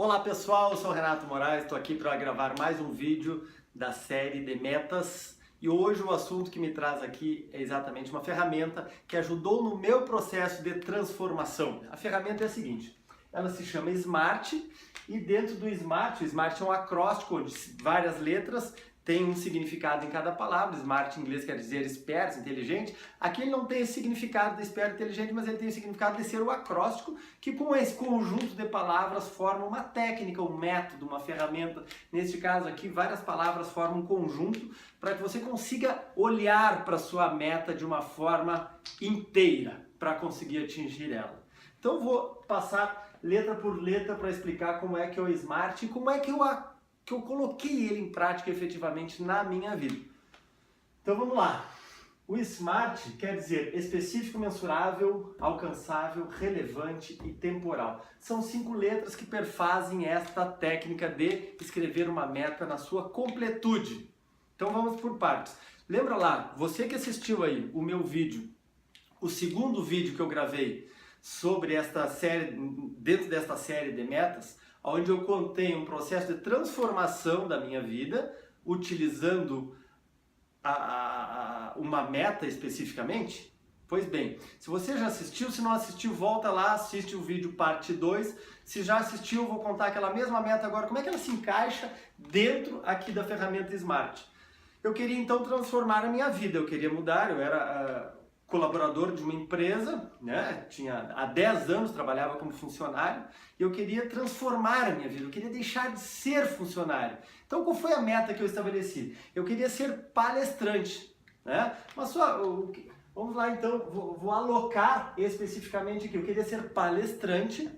Olá pessoal, eu sou o Renato Moraes, estou aqui para gravar mais um vídeo da série de metas e hoje o assunto que me traz aqui é exatamente uma ferramenta que ajudou no meu processo de transformação. A ferramenta é a seguinte, ela se chama SMART e dentro do SMART, o SMART é um acróstico onde várias letras tem um significado em cada palavra. Smart em inglês quer dizer esperto, inteligente. Aqui ele não tem esse significado de esperto, inteligente, mas ele tem o significado de ser o acróstico, que com esse conjunto de palavras forma uma técnica, um método, uma ferramenta. Neste caso aqui, várias palavras formam um conjunto para que você consiga olhar para a sua meta de uma forma inteira, para conseguir atingir ela. Então vou passar letra por letra para explicar como é que é o Smart e como é que eu coloquei ele em prática efetivamente na minha vida. Então vamos lá. O SMART quer dizer específico, mensurável, alcançável, relevante e temporal. São 5 letras que perfazem esta técnica de escrever uma meta na sua completude. Então vamos por partes. Lembra lá, você que assistiu aí o meu vídeo, o segundo vídeo que eu gravei sobre esta série, dentro desta série de metas, onde eu contei um processo de transformação da minha vida, utilizando uma meta especificamente? Pois bem, se você já assistiu, se não assistiu, volta lá, assiste o vídeo parte 2. Se já assistiu, eu vou contar aquela mesma meta agora, como é que ela se encaixa dentro aqui da ferramenta Smart. Eu queria então transformar a minha vida, eu queria mudar, eu era colaborador de uma empresa, né? Há 10 anos trabalhava como funcionário e eu queria transformar a minha vida, eu queria deixar de ser funcionário. Então qual foi a meta que eu estabeleci? Eu queria ser palestrante, né? Mas só, vamos lá então, vou alocar especificamente aqui, eu queria ser palestrante,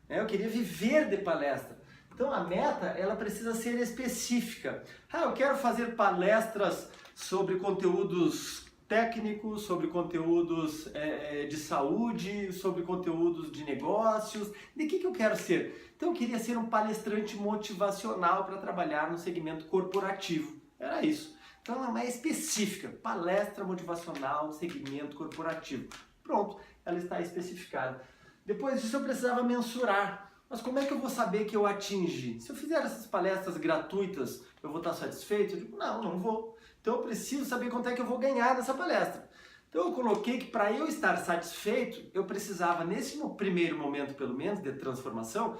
né? Eu queria viver de palestra. Então a meta, ela precisa ser específica. Eu quero fazer palestras sobre conteúdos técnicos, sobre conteúdos de saúde, sobre conteúdos de negócios. De que eu quero ser? Então eu queria ser um palestrante motivacional para trabalhar no segmento corporativo. Era isso. Então ela é específica. Palestra motivacional, segmento corporativo. Pronto, ela está especificada. Depois disso eu precisava mensurar. Mas como é que eu vou saber que eu atingi? Se eu fizer essas palestras gratuitas, eu vou estar satisfeito? Eu digo, não vou. Então eu preciso saber quanto é que eu vou ganhar nessa palestra. Então eu coloquei que para eu estar satisfeito, eu precisava, nesse primeiro momento pelo menos, de transformação,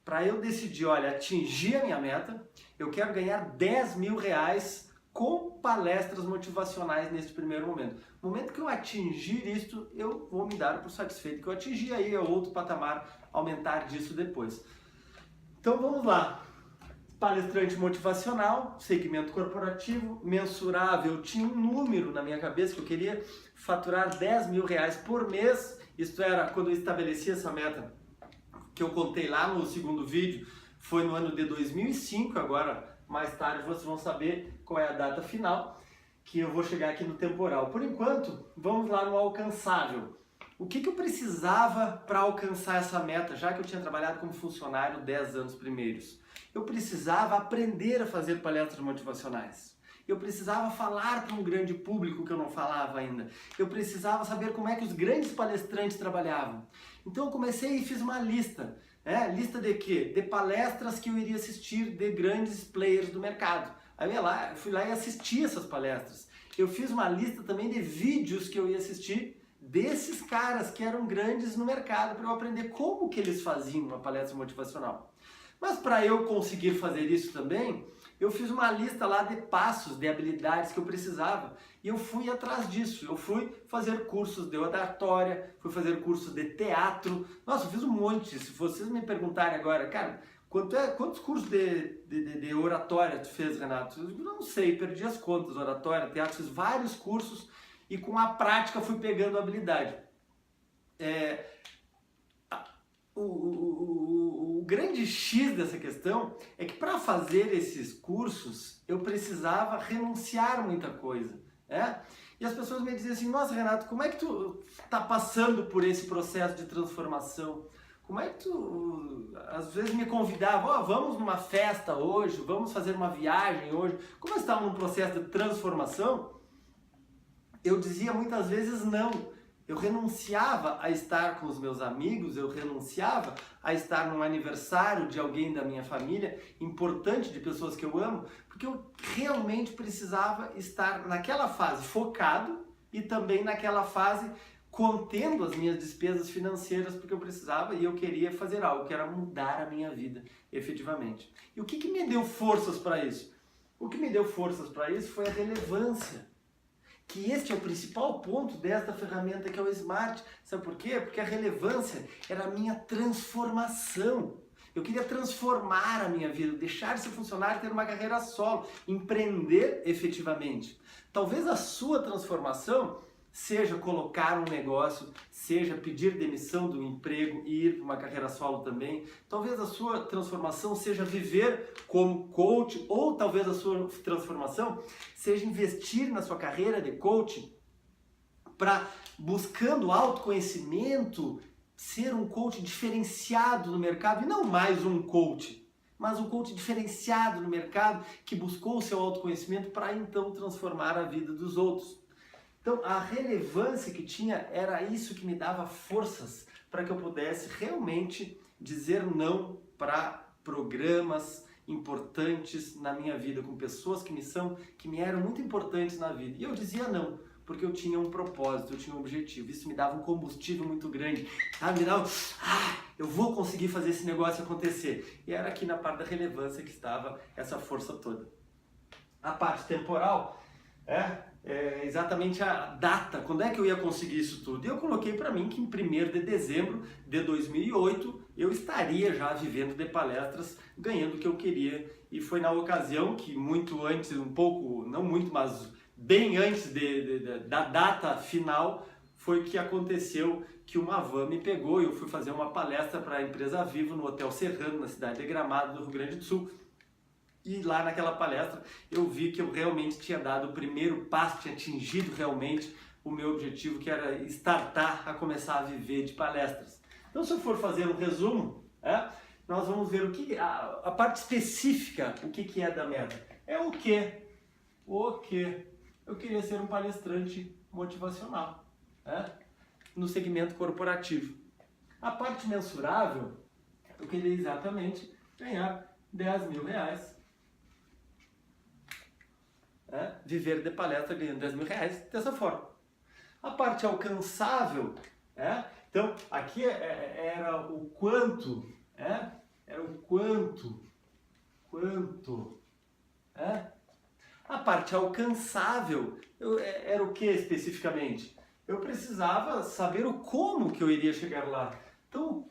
para eu decidir, olha, atingir a minha meta, eu quero ganhar 10 mil reais com palestras motivacionais nesse primeiro momento. No momento que eu atingir isto, eu vou me dar por satisfeito. Que eu atingir aí é outro patamar, aumentar disso depois. Então vamos lá. Palestrante motivacional, segmento corporativo, mensurável. Eu tinha um número na minha cabeça que eu queria faturar 10 mil reais por mês. Isto era quando eu estabeleci essa meta que eu contei lá no segundo vídeo. Foi no ano de 2005, agora mais tarde vocês vão saber qual é a data final, que eu vou chegar aqui no temporal. Por enquanto, vamos lá no alcançável. O que eu precisava para alcançar essa meta, já que eu tinha trabalhado como funcionário 10 anos primeiros? Eu precisava aprender a fazer palestras motivacionais. Eu precisava falar para um grande público que eu não falava ainda. Eu precisava saber como é que os grandes palestrantes trabalhavam. Então eu comecei e fiz uma lista. Lista de quê? De palestras que eu iria assistir de grandes players do mercado. Aí eu fui lá e assisti essas palestras. Eu fiz uma lista também de vídeos que eu ia assistir desses caras que eram grandes no mercado para eu aprender como que eles faziam uma palestra motivacional. Mas para eu conseguir fazer isso também, eu fiz uma lista lá de passos, de habilidades que eu precisava e eu fui atrás disso. Eu fui fazer cursos de oratória, fui fazer cursos de teatro. Nossa, eu fiz um monte. Se vocês me perguntarem agora, cara, quantos cursos de oratória tu fez, Renato? Eu não sei, perdi as contas, oratória, teatro, fiz vários cursos e com a prática fui pegando habilidade. O grande X dessa questão é que para fazer esses cursos eu precisava renunciar muita coisa. E as pessoas me diziam assim, nossa Renato, como é que tu está passando por esse processo de transformação? Como é que tu, às vezes me convidava, vamos numa festa hoje, vamos fazer uma viagem hoje. Como eu estava num processo de transformação, eu dizia muitas vezes não. Eu renunciava a estar com os meus amigos, eu renunciava a estar num aniversário de alguém da minha família, importante, de pessoas que eu amo, porque eu realmente precisava estar naquela fase focado e também naquela fase contendo as minhas despesas financeiras, porque eu precisava e eu queria fazer algo, que era mudar a minha vida, efetivamente. E o que me deu forças para isso? O que me deu forças para isso foi a relevância. Que este é o principal ponto desta ferramenta que é o Smart. Sabe por quê? Porque a relevância era a minha transformação. Eu queria transformar a minha vida, deixar de ser funcionário e ter uma carreira solo, empreender efetivamente. Talvez a sua transformação seja colocar um negócio, seja pedir demissão do emprego e ir para uma carreira solo também. Talvez a sua transformação seja viver como coach, ou talvez a sua transformação seja investir na sua carreira de coach para, buscando autoconhecimento, ser um coach diferenciado no mercado e não mais um coach, mas um coach diferenciado no mercado que buscou o seu autoconhecimento para então transformar a vida dos outros. Então, a relevância que tinha era isso que me dava forças para que eu pudesse realmente dizer não para programas importantes na minha vida, com pessoas que me eram muito importantes na vida. E eu dizia não, porque eu tinha um propósito, eu tinha um objetivo. Isso me dava um combustível muito grande, sabe? Me dava, eu vou conseguir fazer esse negócio acontecer. E era aqui na parte da relevância que estava essa força toda. A parte temporal é exatamente a data, quando é que eu ia conseguir isso tudo. E eu coloquei para mim que em 1º de dezembro de 2008 eu estaria já vivendo de palestras, ganhando o que eu queria. E foi na ocasião que muito antes, um pouco, não muito, mas bem antes da data final, foi que aconteceu que uma van me pegou e eu fui fazer uma palestra para a empresa Vivo no Hotel Serrano, na cidade de Gramado, no Rio Grande do Sul. E lá naquela palestra eu vi que eu realmente tinha dado o primeiro passo, tinha atingido realmente o meu objetivo, que era startar a começar a viver de palestras. Então, se eu for fazer um resumo, nós vamos ver a parte específica, o que é da meta. É o quê? O quê? Eu queria ser um palestrante motivacional, no segmento corporativo. A parte mensurável, eu queria exatamente ganhar R$10.000. Viver de palestra ganhando R$10.000 dessa forma. A parte alcançável, então aqui era o quanto, era o quanto, a parte alcançável era o que especificamente? Eu precisava saber o como que eu iria chegar lá. Então o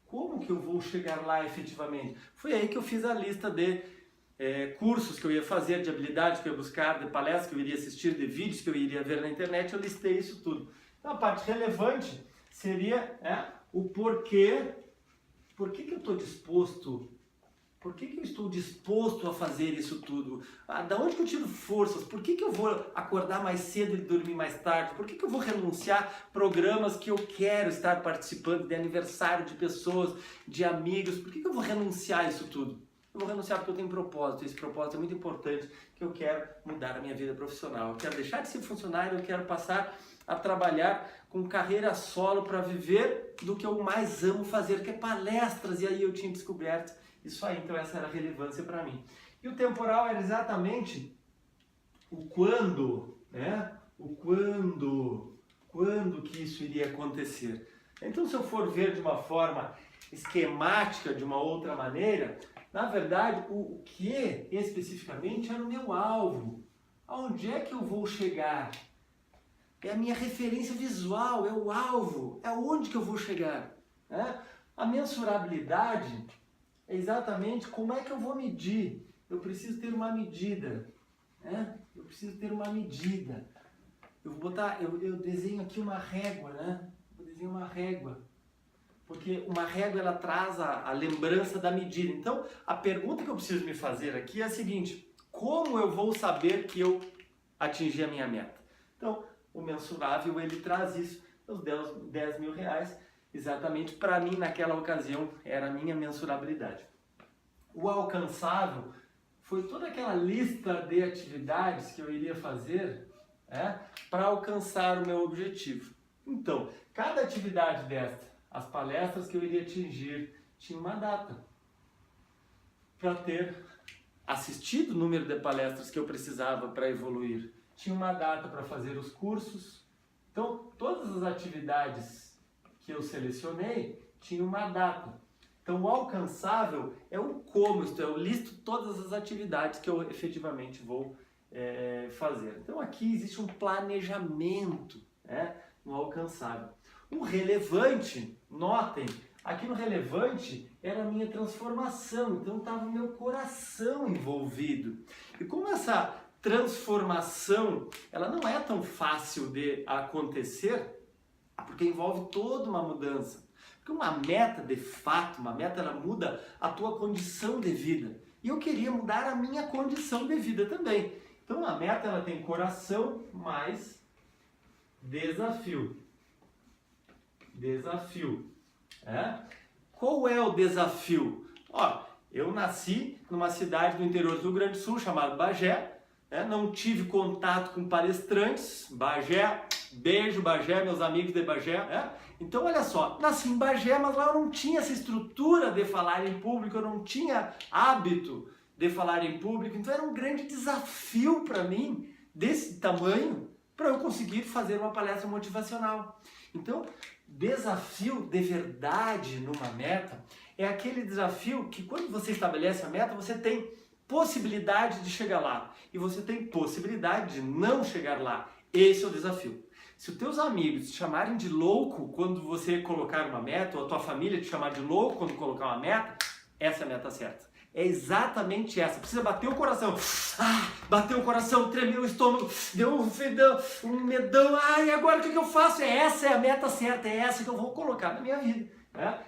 como que eu vou chegar lá efetivamente? Foi aí que eu fiz a lista de cursos que eu ia fazer, de habilidades que eu ia buscar, de palestras que eu iria assistir, de vídeos que eu iria ver na internet, eu listei isso tudo. Então a parte relevante seria o porquê, por que eu estou disposto, por que eu estou disposto a fazer isso tudo? Da onde que eu tiro forças? Por que eu vou acordar mais cedo e dormir mais tarde? Por que eu vou renunciar a programas que eu quero estar participando, de aniversário de pessoas, de amigos? Por que eu vou renunciar a isso tudo? Eu vou renunciar porque eu tenho um propósito, esse propósito é muito importante, que eu quero mudar a minha vida profissional. Eu quero deixar de ser funcionário, eu quero passar a trabalhar com carreira solo para viver do que eu mais amo fazer, que é palestras. E aí eu tinha descoberto isso aí, então essa era a relevância para mim. E o temporal era exatamente o quando, o quando que isso iria acontecer. Então, se eu for ver de uma forma esquemática, de uma outra maneira, na verdade, o que especificamente era o meu alvo. Aonde é que eu vou chegar? É a minha referência visual, é o alvo, é onde que eu vou chegar. A mensurabilidade é exatamente como é que eu vou medir. Eu preciso ter uma medida. Eu preciso ter uma medida. Eu vou botar, eu desenho aqui uma régua, Eu desenho uma régua. Porque uma régua ela traz a lembrança da medida. Então, a pergunta que eu preciso me fazer aqui é a seguinte: como eu vou saber que eu atingi a minha meta? Então, o mensurável ele traz isso, os R$10.000, exatamente para mim naquela ocasião era a minha mensurabilidade. O alcançável foi toda aquela lista de atividades que eu iria fazer para alcançar o meu objetivo. Então, cada atividade desta, as palestras que eu iria atingir, tinha uma data para ter assistido o número de palestras que eu precisava para evoluir. Tinha uma data para fazer os cursos. Então, todas as atividades que eu selecionei tinham uma data. Então, o alcançável é o como, isto é, eu listo todas as atividades que eu efetivamente vou fazer. Então, aqui existe um planejamento no alcançável. O relevante, notem, aqui no relevante era a minha transformação, então estava o meu coração envolvido. E como essa transformação, ela não é tão fácil de acontecer, porque envolve toda uma mudança. Porque uma meta, de fato, uma meta, ela muda a tua condição de vida. E eu queria mudar a minha condição de vida também. Então a meta, ela tem coração mais desafio. Desafio. Qual é o desafio? Ó, eu nasci numa cidade do interior do Rio Grande do Sul, chamada Bagé. Não tive contato com palestrantes. Bagé, beijo Bagé, meus amigos de Bagé. Então olha só, nasci em Bagé, mas lá eu não tinha essa estrutura de falar em público, eu não tinha hábito de falar em público, então era um grande desafio para mim, desse tamanho, para eu conseguir fazer uma palestra motivacional. Então, desafio de verdade numa meta é aquele desafio que quando você estabelece a meta, você tem possibilidade de chegar lá e você tem possibilidade de não chegar lá. Esse é o desafio. Se os teus amigos te chamarem de louco quando você colocar uma meta, ou a tua família te chamar de louco quando colocar uma meta, essa é a meta certa. É exatamente essa. Precisa bater o coração. Bateu o coração, tremeu o estômago, deu um medão. E agora o que eu faço? Essa é a meta certa, é essa que eu vou colocar na minha vida.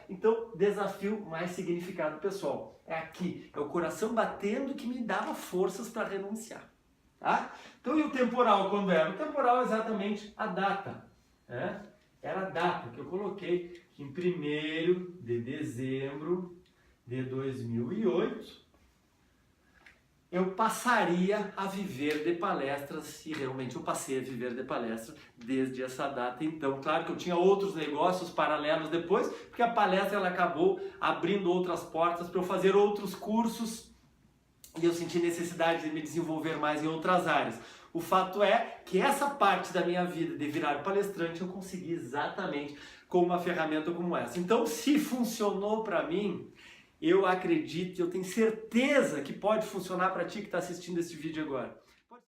Então, desafio mais significado, pessoal. É aqui, é o coração batendo que me dava forças para renunciar. Então, e o temporal quando era? O temporal é exatamente a data. Era a data que eu coloquei que em 1º de dezembro de 2008 eu passaria a viver de palestras e realmente eu passei a viver de palestras desde essa data. Então, claro que eu tinha outros negócios paralelos depois, porque a palestra ela acabou abrindo outras portas para eu fazer outros cursos e eu senti necessidade de me desenvolver mais em outras áreas. O fato é que essa parte da minha vida de virar palestrante eu consegui exatamente com uma ferramenta como essa. Então, se funcionou para mim, eu acredito, eu tenho certeza que pode funcionar para ti que está assistindo esse vídeo agora.